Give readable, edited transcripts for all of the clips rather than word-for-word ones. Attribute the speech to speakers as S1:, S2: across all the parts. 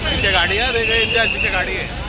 S1: पीछे गाड़ी है, देख इंतजार पीछे गाड़ी है।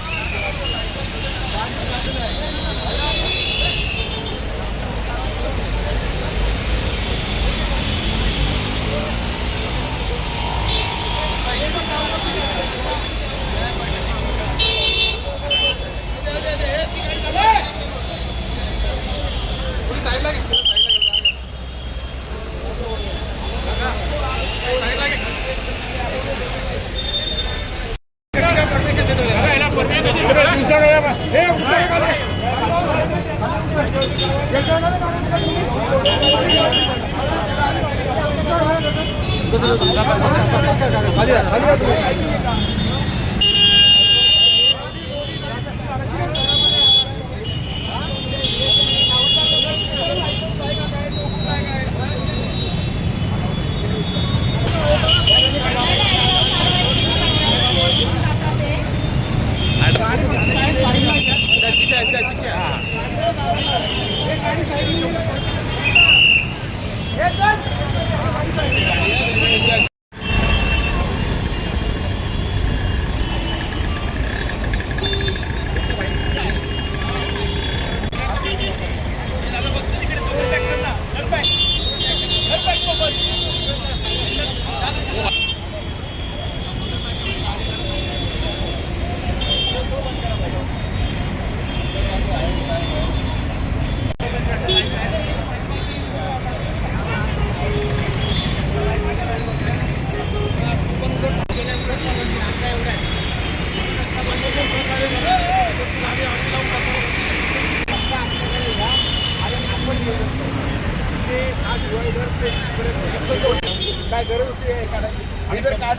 S2: काय गरज होती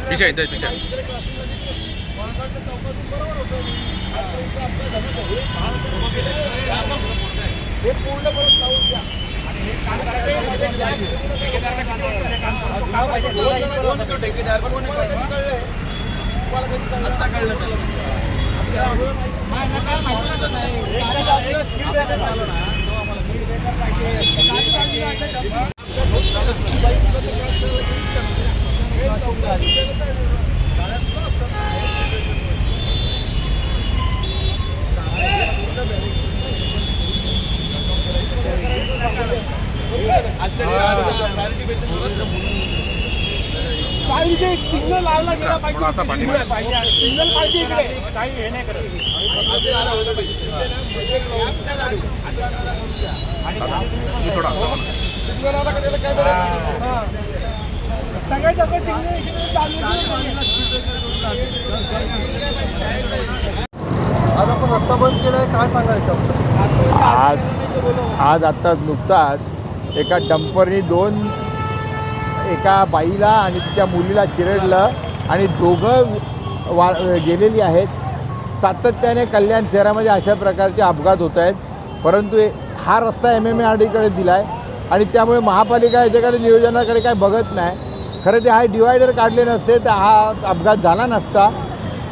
S1: पीछे इधर पीछे
S2: हे पूर्णपणे लावून द्या सिग्नल लावला गेला पाहिजे सिग्नल पाहिजे इकडे काही हे नाही करत
S1: थोड़ा
S2: सिग्नल आला का त्याला कॅमेरा सगळ्यात जास्त सिग्नल आज आपण रस्ता बंद केलाय, काय सांगायचं?
S3: आज आत्ता नुकताच एका डंपरनी एका बाईला आणि तिच्या मुलीला चिरडलं आणि दोघं गेलेली आहेत. सातत्याने कल्याण शहरामध्ये अशा प्रकारचे अपघात होत आहेत, परंतु हा रस्ता MMARDकडे दिला आहे आणि त्यामुळे महापालिका याच्याकडे नियोजनाकडे काय बघत नाही. खरं ते हा डिवायडर काढले नसते तर हा अपघात झाला नसता.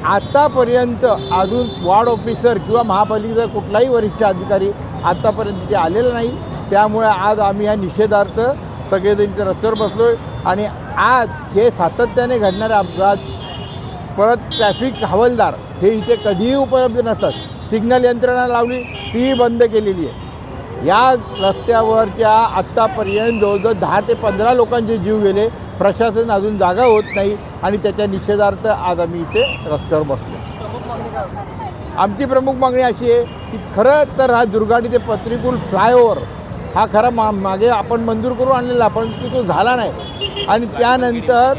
S3: आत्तापर्यंत अजून वॉर्ड ऑफिसर किंवा महापालिकेचा कुठलाही वरिष्ठ अधिकारी आत्तापर्यंत तिथे आलेला नाही. त्यामुळे आज आम्ही या निषेधार्थ सगळेजण इथे रस्त्यावर बसलो आहे आणि आज हे सातत्याने घडणारे अपघात, परत ट्रॅफिक हवालदार हे इथे कधीही उपलब्ध नसतात. सिग्नल यंत्रणा लावली ती बंद केलेली आहे. या रस्त्यावरच्या आत्तापर्यंत जवळजवळ 10 ते 15 लोकांचे जीव गेले. प्रशासन अजून जागा होत नाही आणि त्याच्या निषेधार्थ आज आम्ही इथे रस्त्यावर बसलो. आमची प्रमुख मागणी अशी आहे की खरं तर हा दुर्गाडी ते पत्रीपूल फ्लायओव्हर हा खरा मागे आपण मंजूर करून आणलेला, पण तो झाला नाही आणि त्यानंतर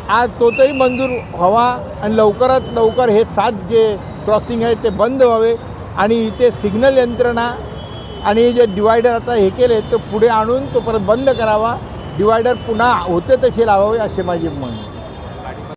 S3: आज तो तरी मंजूर व्हावा आणि लवकरात लवकर हे 7 जे क्रॉसिंग आहेत ते बंद व्हावे आणि इथे सिग्नल यंत्रणा आणि जे डिवायडर आता हे केले तो पुढे आणून तो परत बंद करावा. डिवायडर पुन्हा होते तसे लावावे असे माझी म्हणणे.